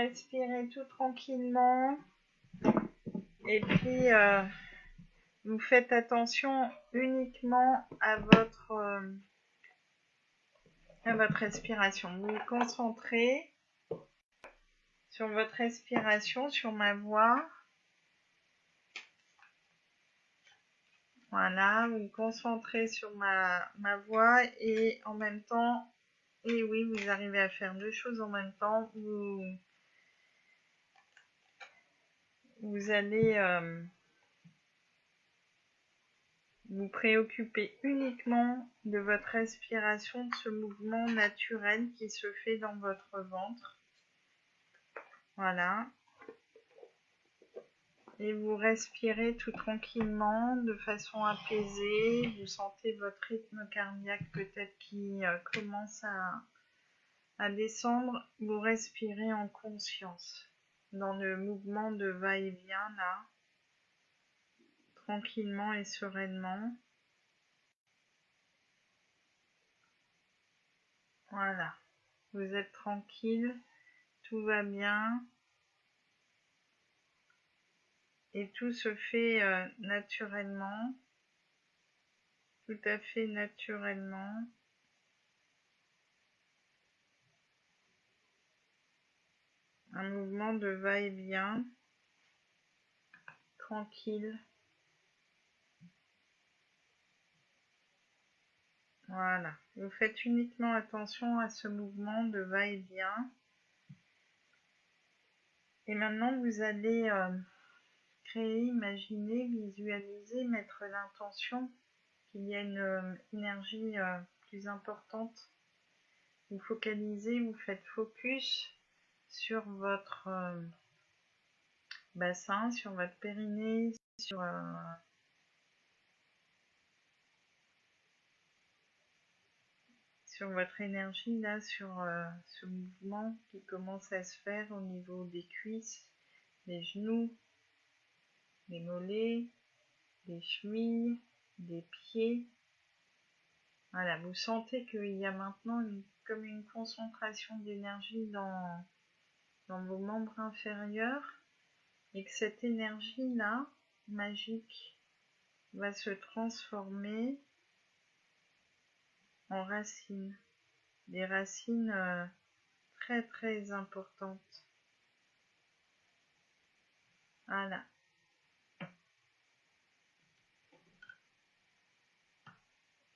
respirez tout tranquillement. Et puis, vous faites attention uniquement à votre respiration. Vous vous concentrez sur votre respiration, sur ma voix. Voilà, vous vous concentrez sur ma voix et en même temps, et oui, vous arrivez à faire deux choses en même temps. Vous allez vous préoccuper uniquement de votre respiration, de ce mouvement naturel qui se fait dans votre ventre. Voilà. Et vous respirez tout tranquillement, de façon apaisée. Vous sentez votre rythme cardiaque peut-être qui commence à descendre. Vous respirez en conscience, dans le mouvement de va-et-vient là, tranquillement et sereinement. Voilà. Vous êtes tranquille, tout va bien. Et tout se fait naturellement, tout à fait naturellement. Un mouvement de va-et-vient, tranquille. Voilà. Vous faites uniquement attention à ce mouvement de va-et-vient. Et maintenant, vous allez créer, imaginer, visualiser, mettre l'intention qu'il y a une énergie plus importante. Vous focalisez, vous faites focus sur votre bassin, sur votre périnée, sur votre énergie là, sur ce mouvement qui commence à se faire au niveau des cuisses, des genoux, des mollets, des chevilles, des pieds. Voilà, vous sentez qu'il y a maintenant comme une concentration d'énergie dans vos membres inférieurs et que cette énergie-là, magique, va se transformer en racines. Des racines très très importantes. Voilà.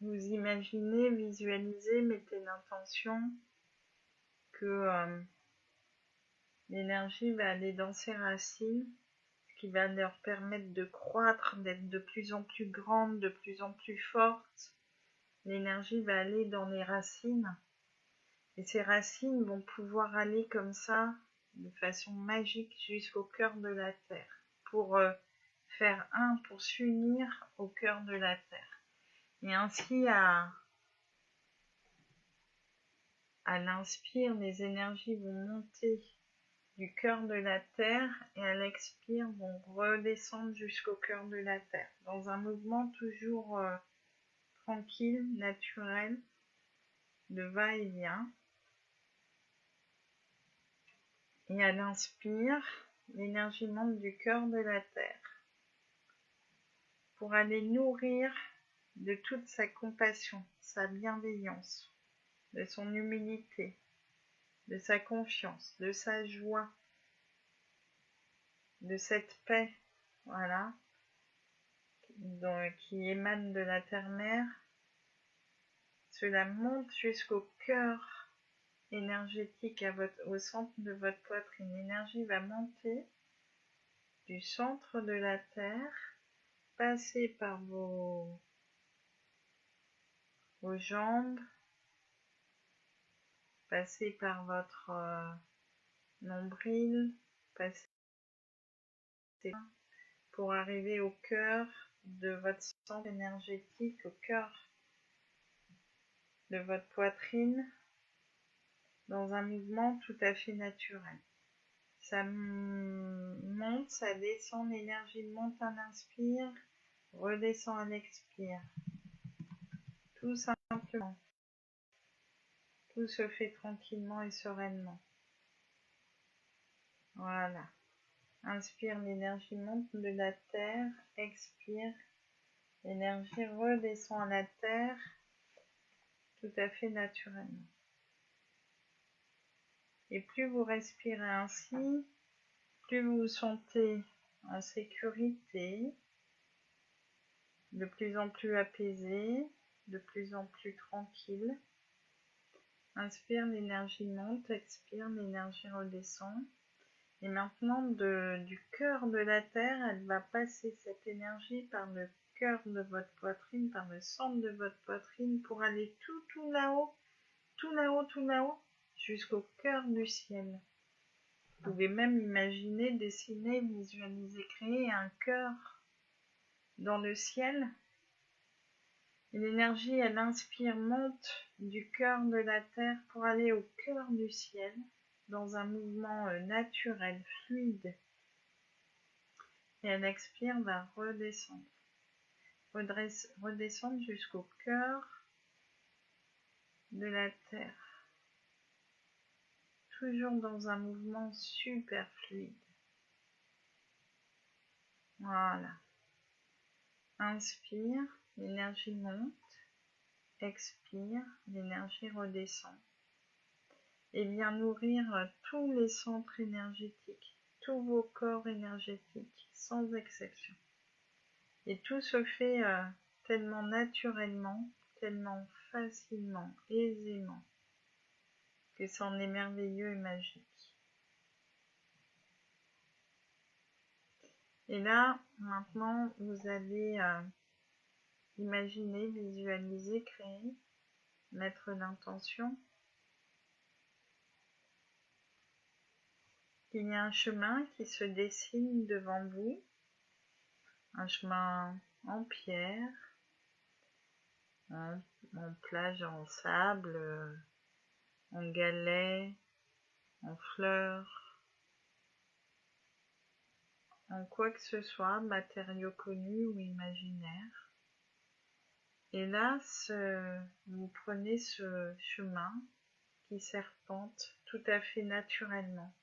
Vous imaginez, visualisez, mettez l'intention que l'énergie va aller dans ces racines, ce qui va leur permettre de croître, d'être de plus en plus grande, de plus en plus forte. L'énergie va aller dans les racines et ces racines vont pouvoir aller comme ça, de façon magique, jusqu'au cœur de la Terre, pour faire pour s'unir au cœur de la Terre. Et ainsi, à l'inspire, les énergies vont monter du cœur de la Terre et à l'expire vont redescendre jusqu'au cœur de la Terre, dans un mouvement toujours tranquille, naturel, de va-et-vient. Et à l'inspire, l'énergie monte du cœur de la Terre pour aller nourrir de toute sa compassion, sa bienveillance, de son humilité, de sa confiance, de sa joie, de cette paix, voilà, qui émane de la terre-mère. Cela monte jusqu'au cœur énergétique, au centre de votre poitrine. L'énergie va monter du centre de la terre, passer par vos jambes, passer par votre nombril, passer pour arriver au cœur de votre centre énergétique, au cœur de votre poitrine, dans un mouvement tout à fait naturel. Ça monte, ça descend, l'énergie monte à l'inspire, redescend à l'expire. Tout simplement. Tout se fait tranquillement et sereinement. Voilà. Inspire, l'énergie monte de la terre. Expire, l'énergie redescend à la terre tout à fait naturellement. Et plus vous respirez ainsi, plus vous vous sentez en sécurité, de plus en plus apaisé, de plus en plus tranquille. Inspire, l'énergie monte, expire, l'énergie redescend. Et maintenant, du cœur de la terre, elle va passer cette énergie par le cœur de votre poitrine, par le centre de votre poitrine, pour aller tout là-haut, tout là-haut, tout là-haut, jusqu'au cœur du ciel. Vous pouvez même imaginer, dessiner, visualiser, créer un cœur dans le ciel. Et l'énergie, elle inspire, monte du cœur de la terre pour aller au cœur du ciel, dans un mouvement naturel, fluide. Et elle expire, va redescendre. Redescendre jusqu'au cœur de la terre. Toujours dans un mouvement super fluide. Voilà. Inspire, l'énergie monte. Expire, l'énergie redescend. Et vient nourrir tous les centres énergétiques, tous vos corps énergétiques, sans exception. Et tout se fait tellement naturellement, tellement facilement, aisément, que c'en est merveilleux et magique. Et là, maintenant, vous allez imaginer, visualiser, créer, mettre l'intention qu'il y a un chemin qui se dessine devant vous, un chemin en pierre, en plage, en sable, en galets, en fleurs, en quoi que ce soit, matériaux connus ou imaginaires. Et là, vous prenez ce chemin qui serpente tout à fait naturellement,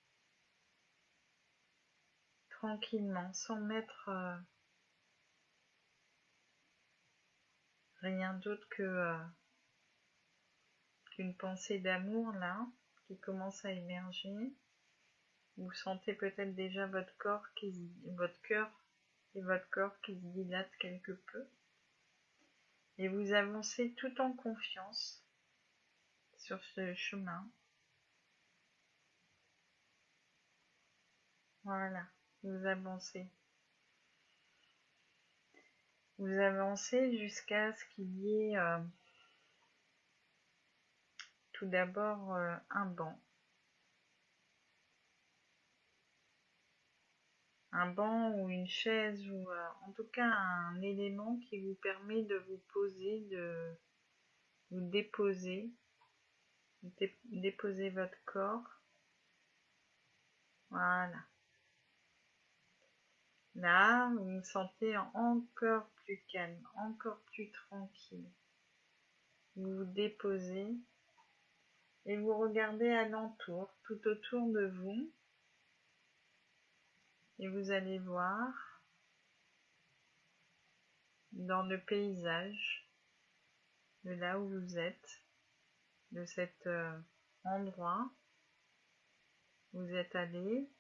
tranquillement, sans mettre rien d'autre qu'une pensée d'amour là, qui commence à émerger. Vous sentez peut-être déjà votre cœur et votre corps qui se dilatent quelque peu. Et vous avancez tout en confiance sur ce chemin. Voilà, vous avancez. Vous avancez jusqu'à ce qu'il y ait tout d'abord un banc. Un banc ou une chaise ou en tout cas un élément qui vous permet de vous poser, de vous déposer, déposer votre corps. Voilà. Là, vous vous sentez encore plus calme, encore plus tranquille. Vous vous déposez et vous regardez alentour, tout autour de vous. Et vous allez voir dans le paysage de là où vous êtes, de cet endroit où vous êtes allé,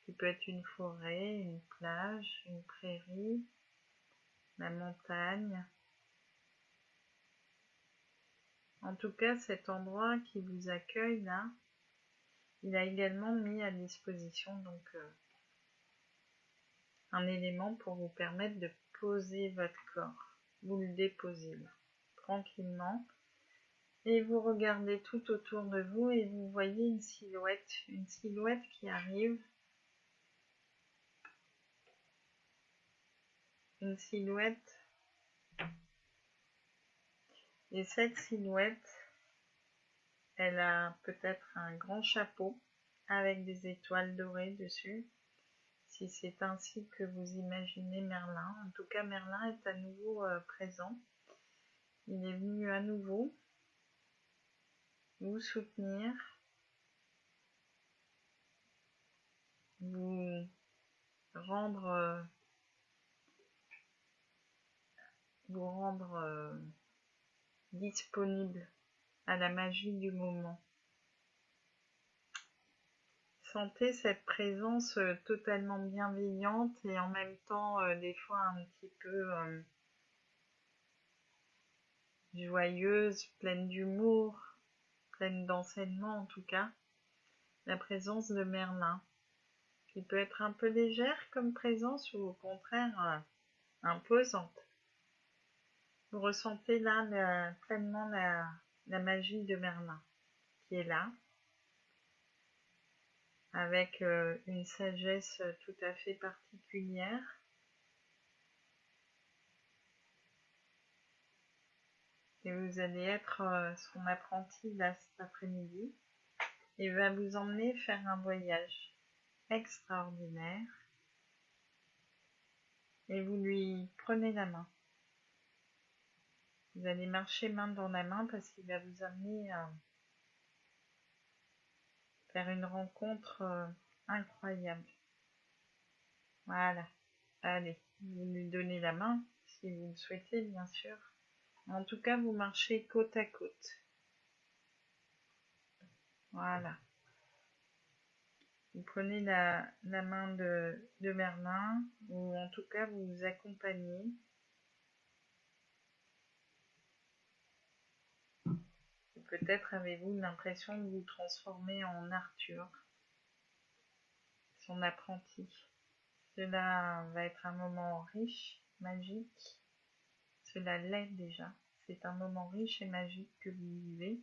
qui peut être une forêt, une plage, une prairie, la montagne. En tout cas, cet endroit qui vous accueille là, il a également mis à disposition donc un élément pour vous permettre de poser votre corps. Vous le déposez là, tranquillement, et vous regardez tout autour de vous et vous voyez une silhouette qui arrive, une silhouette, et cette silhouette, elle a peut-être un grand chapeau avec des étoiles dorées dessus, si c'est ainsi que vous imaginez Merlin. En tout cas, Merlin est à nouveau présent. Il est venu à nouveau vous soutenir, vous rendre, disponible à la magie du moment. Sentez cette présence totalement bienveillante et en même temps des fois un petit peu joyeuse, pleine d'humour, pleine d'enseignement en tout cas, la présence de Merlin, qui peut être un peu légère comme présence ou au contraire imposante. Vous ressentez là pleinement la magie de Merlin qui est là, avec une sagesse tout à fait particulière. Et vous allez être son apprenti là cet après-midi. Il va vous emmener faire un voyage extraordinaire. Et vous lui prenez la main. Vous allez marcher main dans la main parce qu'il va vous amener à faire une rencontre incroyable. Voilà. Allez, vous lui donnez la main, si vous le souhaitez, bien sûr. En tout cas, vous marchez côte à côte. Voilà. Vous prenez la main de Merlin, ou en tout cas, vous vous accompagnez. Peut-être avez-vous l'impression de vous transformer en Arthur, son apprenti. Cela va être un moment riche, magique. Cela l'est déjà. C'est un moment riche et magique que vous vivez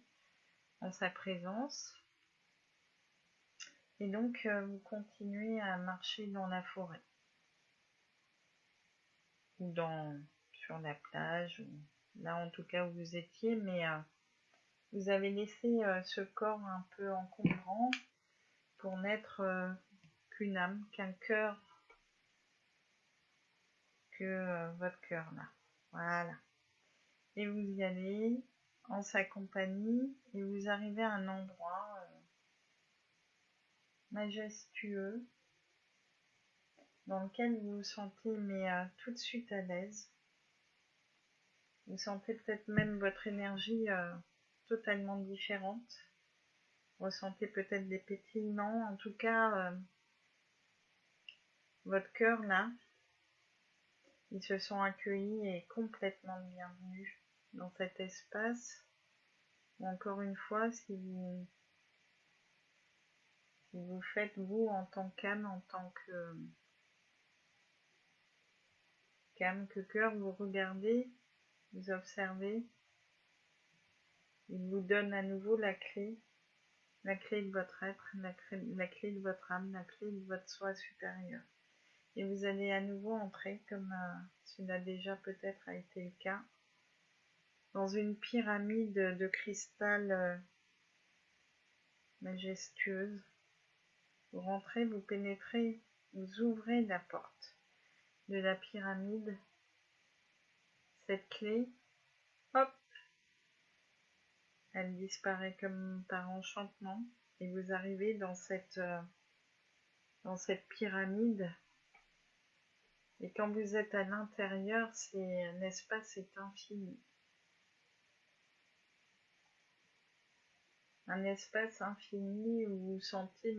en sa présence. Et donc, vous continuez à marcher dans la forêt. Ou sur la plage, ou là en tout cas où vous étiez, mais vous avez laissé ce corps un peu encombrant pour n'être qu'une âme, qu'un cœur, que votre cœur là. Voilà. Et vous y allez en sa compagnie et vous arrivez à un endroit majestueux dans lequel vous vous sentez tout de suite à l'aise. Vous sentez peut-être même votre énergie totalement différente. Vous ressentez peut-être des pétillements. En tout cas, votre cœur là, il se sent accueilli et complètement bienvenu dans cet espace. Encore une fois, si vous faites vous en tant qu'âme, en tant qu'âme, que cœur, vous regardez, vous observez, il vous donne à nouveau la clé de votre être, la clé de votre âme, la clé de votre soi supérieur. Et vous allez à nouveau entrer, comme cela déjà peut-être a été le cas, dans une pyramide de cristal majestueuse. Vous rentrez, vous pénétrez, vous ouvrez la porte de la pyramide. Cette clé, hop, elle disparaît comme par enchantement et vous arrivez dans cette pyramide. Et quand vous êtes à l'intérieur, l'espace est infini. Un espace infini où vous vous sentez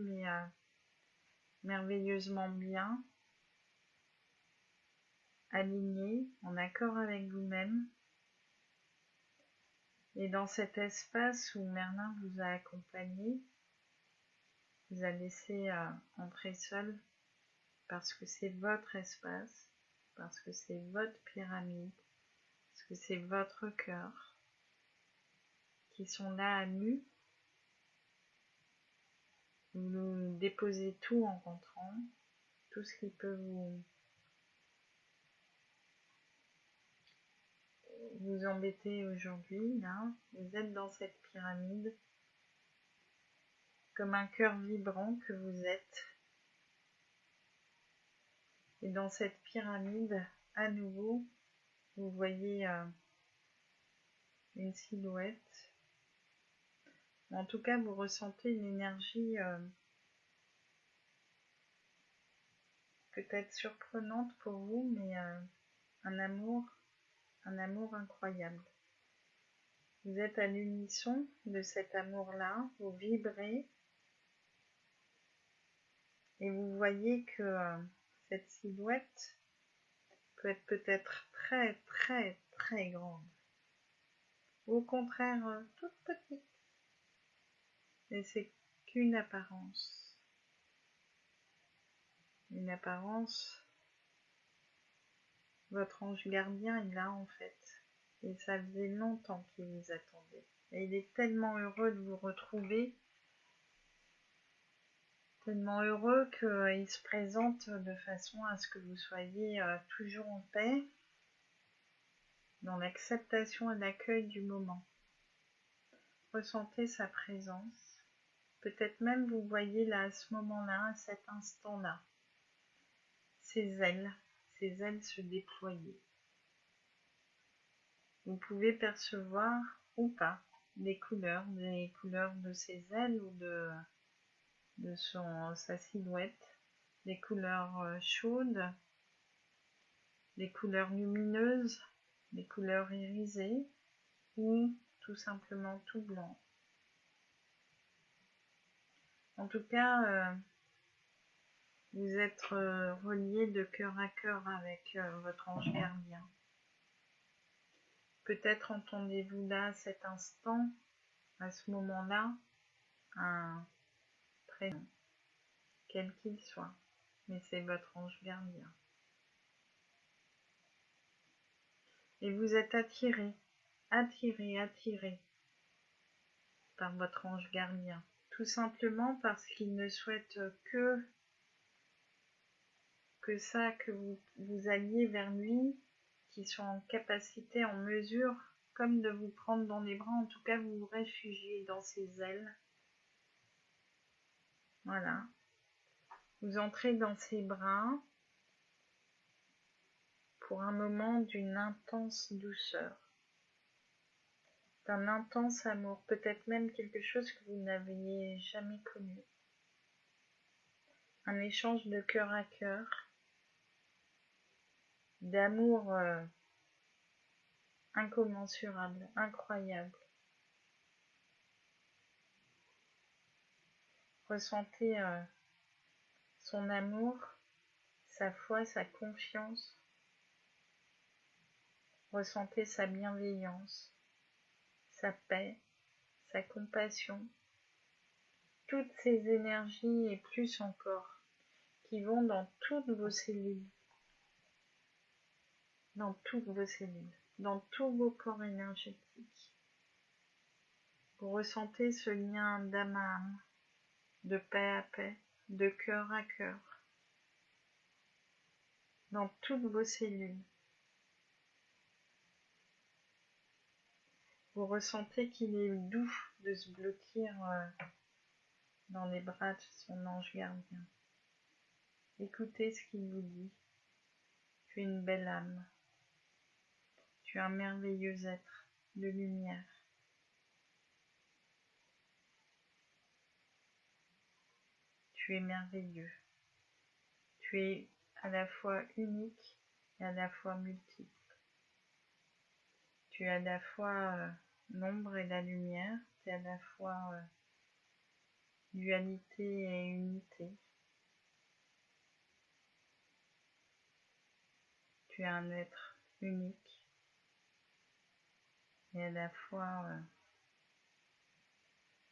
merveilleusement bien, aligné, en accord avec vous-même. Et dans cet espace où Merlin vous a accompagné, vous a laissé entrer seul parce que c'est votre espace, parce que c'est votre pyramide, parce que c'est votre cœur qui sont là à nu. Vous déposez tout en rentrant, tout ce qui peut vous embêter aujourd'hui, là. Vous êtes dans cette pyramide comme un cœur vibrant que vous êtes. Et dans cette pyramide, à nouveau, vous voyez une silhouette. En tout cas, vous ressentez une énergie peut-être surprenante pour vous, mais un amour incroyable. Vous êtes à l'unisson de cet amour-là, vous vibrez et vous voyez que cette silhouette peut être peut-être très très très grande. Ou au contraire, toute petite. Mais c'est qu'une apparence. Une apparence. Votre ange gardien est là en fait. Et ça faisait longtemps qu'il vous attendait. Et il est tellement heureux de vous retrouver. Tellement heureux qu'il se présente de façon à ce que vous soyez toujours en paix, dans l'acceptation et l'accueil du moment. Ressentez sa présence. Peut-être même vous voyez là, à ce moment-là, à cet instant-là, ses ailes se déployer. Vous pouvez percevoir ou pas les couleurs de ses ailes ou de sa silhouette, des couleurs chaudes, des couleurs lumineuses, des couleurs irisées ou tout simplement tout blanc. En tout cas, vous êtes relié de cœur à cœur avec votre ange gardien. Peut-être entendez-vous là, à cet instant, à ce moment-là, un prénom, quel qu'il soit, mais c'est votre ange gardien. Et vous êtes attiré par votre ange gardien, tout simplement parce qu'il ne souhaite que ça, que vous alliez vers lui, qu'il soit en capacité, en mesure, comme de vous prendre dans les bras, en tout cas vous vous réfugiez dans ses ailes. Voilà. Vous entrez dans ses bras pour un moment d'une intense douceur, d'un intense amour, peut-être même quelque chose que vous n'aviez jamais connu. Un échange de cœur à cœur, d'amour incommensurable, incroyable. Ressentez son amour, sa foi, sa confiance. Ressentez sa bienveillance, sa paix, sa compassion. Toutes ces énergies et plus encore qui vont dans toutes vos cellules. Dans toutes vos cellules, dans tous vos corps énergétiques. Vous ressentez ce lien d'âme à âme, de paix à paix, de cœur à cœur, dans toutes vos cellules. Vous ressentez qu'il est doux de se blottir dans les bras de son ange gardien. Écoutez ce qu'il vous dit. Tu es une belle âme. Tu es un merveilleux être de lumière. Tu es merveilleux. Tu es à la fois unique et à la fois multiple. Tu es à la fois l'ombre et la lumière. Tu es à la fois dualité et unité. Tu es un être unique et à la fois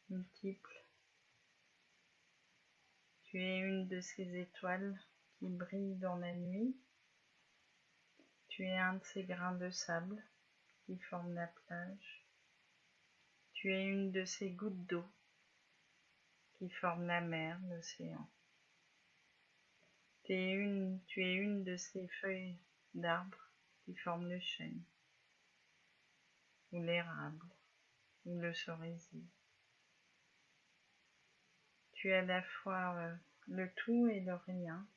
multiple. Tu es une de ces étoiles qui brillent dans la nuit. Tu es un de ces grains de sable qui forment la plage. Tu es une de ces gouttes d'eau qui forment la mer, l'océan. Tu es une de ces feuilles d'arbres qui forment le chêne, ou l'érable, ou le cerisier. Tu es à la fois le tout et le rien.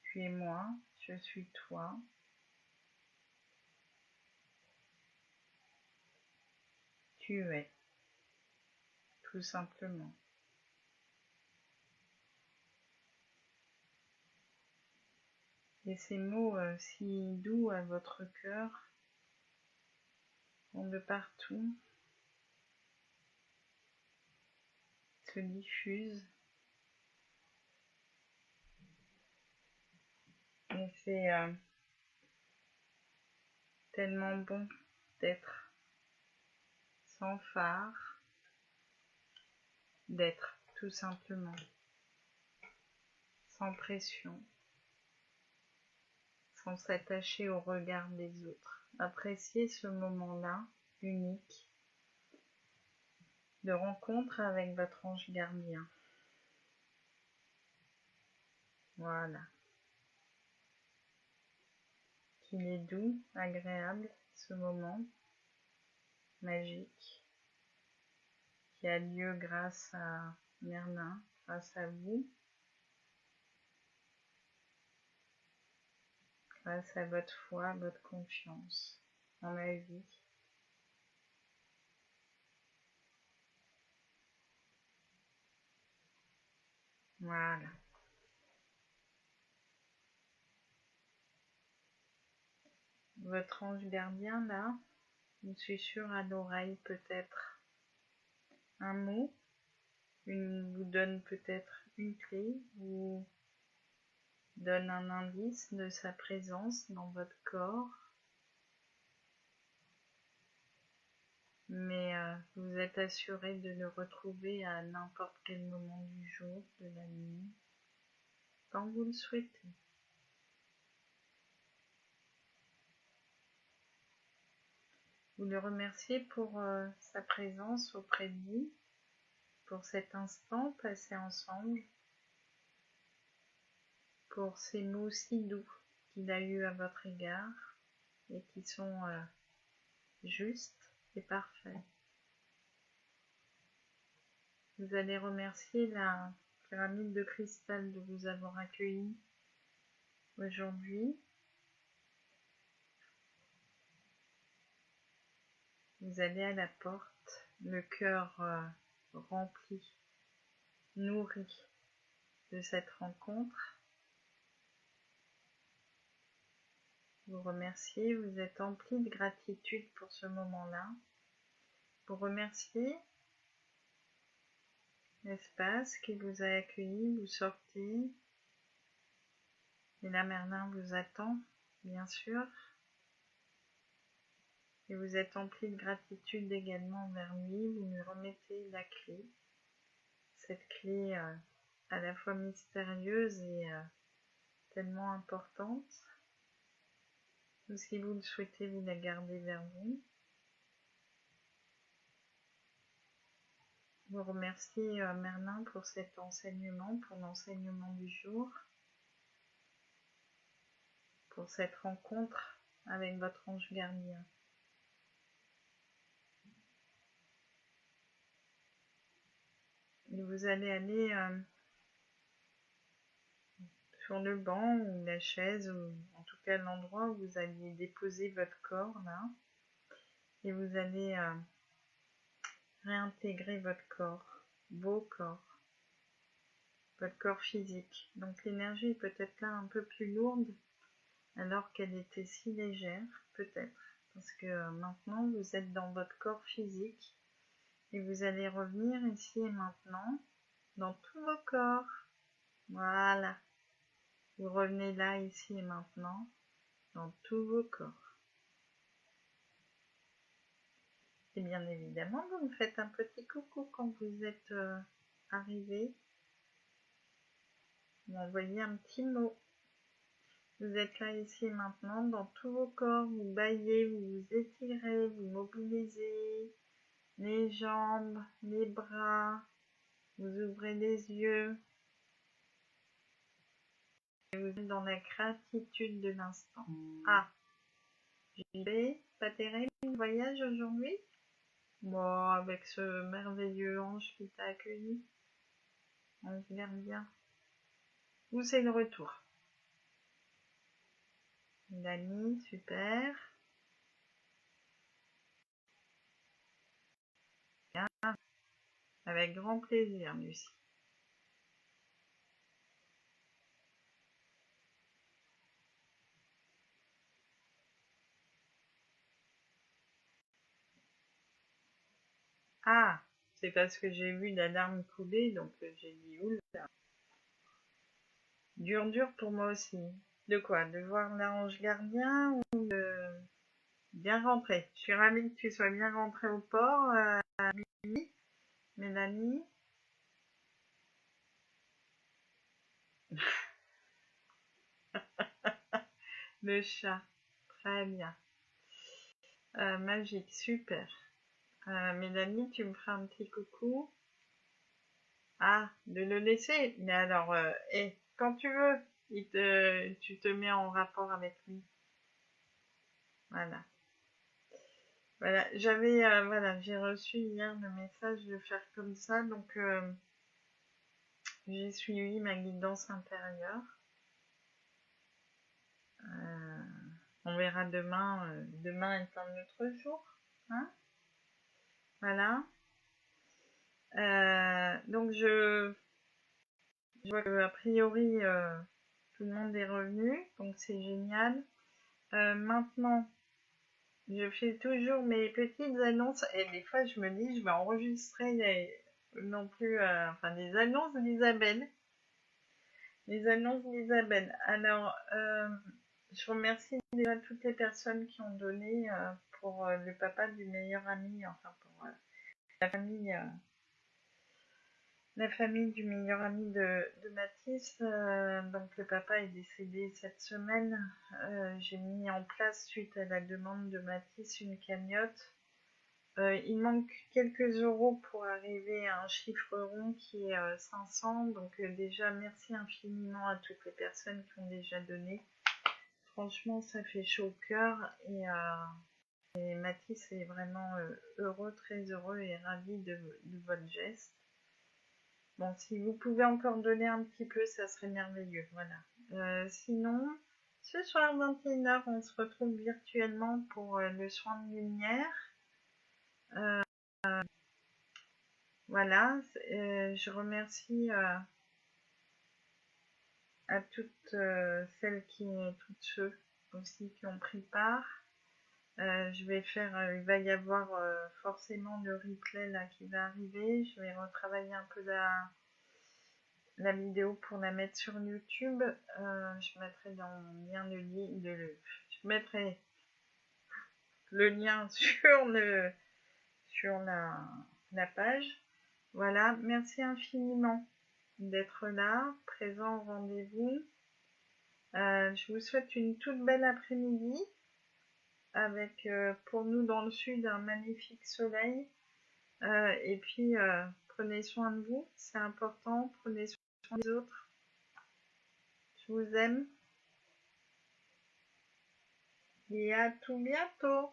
Tu es moi, je suis toi. Tu es, tout simplement. Et ces mots si doux à votre cœur vont de partout, se diffusent. Et c'est tellement bon d'être sans phare, d'être tout simplement sans pression, sans s'attacher au regard des autres. Apprécier ce moment-là unique de rencontre avec votre ange gardien. Voilà. Qu'il est doux, agréable, ce moment magique qui a lieu grâce à Merlin, grâce à vous, grâce à votre foi, votre confiance en la vie. Voilà. Votre ange gardien, là, je suis sûre à l'oreille peut-être un mot, vous donne peut-être une clé, vous donne un indice de sa présence dans votre corps. Mais vous êtes assuré de le retrouver à n'importe quel moment du jour, de la nuit, quand vous le souhaitez. Vous le remerciez pour sa présence auprès de vous, pour cet instant passé ensemble, pour ces mots si doux qu'il a eus à votre égard et qui sont justes et parfaits. Vous allez remercier la pyramide de cristal de vous avoir accueilli aujourd'hui. Vous allez à la porte, le cœur rempli, nourri de cette rencontre. Vous remerciez, vous êtes empli de gratitude pour ce moment-là. Vous remerciez l'espace qui vous a accueilli, vous sortez. Et là, Merlin vous attend, bien sûr. Et vous êtes empli de gratitude également envers lui. Vous lui remettez la clé. Cette clé à la fois mystérieuse et tellement importante. Si vous le souhaitez, vous la gardez vers vous. Vous remerciez Merlin pour cet enseignement, pour l'enseignement du jour, pour cette rencontre avec votre ange gardien. Et vous allez aller sur le banc ou la chaise, ou en tout cas l'endroit où vous alliez déposer votre corps là, et vous allez réintégrer votre corps, vos corps, votre corps physique. Donc l'énergie est peut-être là un peu plus lourde alors qu'elle était si légère, peut-être, parce que maintenant vous êtes dans votre corps physique et vous allez revenir ici et maintenant dans tous vos corps. Voilà, vous revenez là, ici et maintenant, dans tous vos corps. Et bien évidemment, vous me faites un petit coucou quand vous êtes arrivé. Vous m'envoyez un petit mot. Vous êtes là, ici et maintenant, dans tous vos corps. Vous baillez, vous vous étirez, vous mobilisez les jambes, les bras. Vous ouvrez les yeux. Et vous êtes dans la gratitude de l'instant. Ah, JB, pas terrible le voyage aujourd'hui? Bon, avec ce merveilleux ange qui t'a accueilli. Ange gardien. Où c'est le retour? Dani, super. Bien. Avec grand plaisir, Lucie. Ah, c'est parce que j'ai vu l'alarme couler, donc j'ai dit oula. Dur pour moi aussi. De quoi? De voir l'ange gardien ou de bien rentrer? Je suis ravie que tu sois bien rentrée au port, Mélanie. Le chat, très bien. Magique, super. Mélanie, tu me feras un petit coucou. Ah, de le laisser. Mais alors, quand tu veux, tu te mets en rapport avec lui. Voilà. Voilà, voilà, j'ai reçu hier le message de faire comme ça, donc j'ai suivi ma guidance intérieure. Euh, on verra demain. Demain est un autre jour, hein? Voilà. Donc je vois que a priori tout le monde est revenu, donc c'est génial. Maintenant, je fais toujours mes petites annonces et des fois je me dis je vais enregistrer non plus, enfin des annonces d'Isabelle. Les annonces d'Isabelle. Alors, je remercie déjà toutes les personnes qui ont donné pour le papa du meilleur ami, enfin pour la famille, euh, la famille du meilleur ami de Mathis. Donc le papa est décédé cette semaine. J'ai mis en place, suite à la demande de Mathis, une cagnotte. Il manque quelques euros pour arriver à un chiffre rond qui est 500. Donc déjà, merci infiniment à toutes les personnes qui ont déjà donné. Franchement, ça fait chaud au cœur et Mathis est vraiment heureux, très heureux et ravi de votre geste. Bon, si vous pouvez encore donner un petit peu, ça serait merveilleux. Voilà. Sinon, ce soir 21h, on se retrouve virtuellement pour le soin de lumière. Voilà. Je remercie à toutes toutes ceux aussi qui ont pris part. Il va y avoir forcément le replay là qui va arriver. Je vais retravailler un peu la vidéo pour la mettre sur YouTube. Je mettrai dans le lien je mettrai le lien sur la page. Voilà, merci infiniment d'être là, présent au rendez-vous. Je vous souhaite une toute belle après-midi avec pour nous dans le sud un magnifique soleil. Et puis prenez soin de vous, c'est important, prenez soin des autres. Je vous aime et à tout bientôt.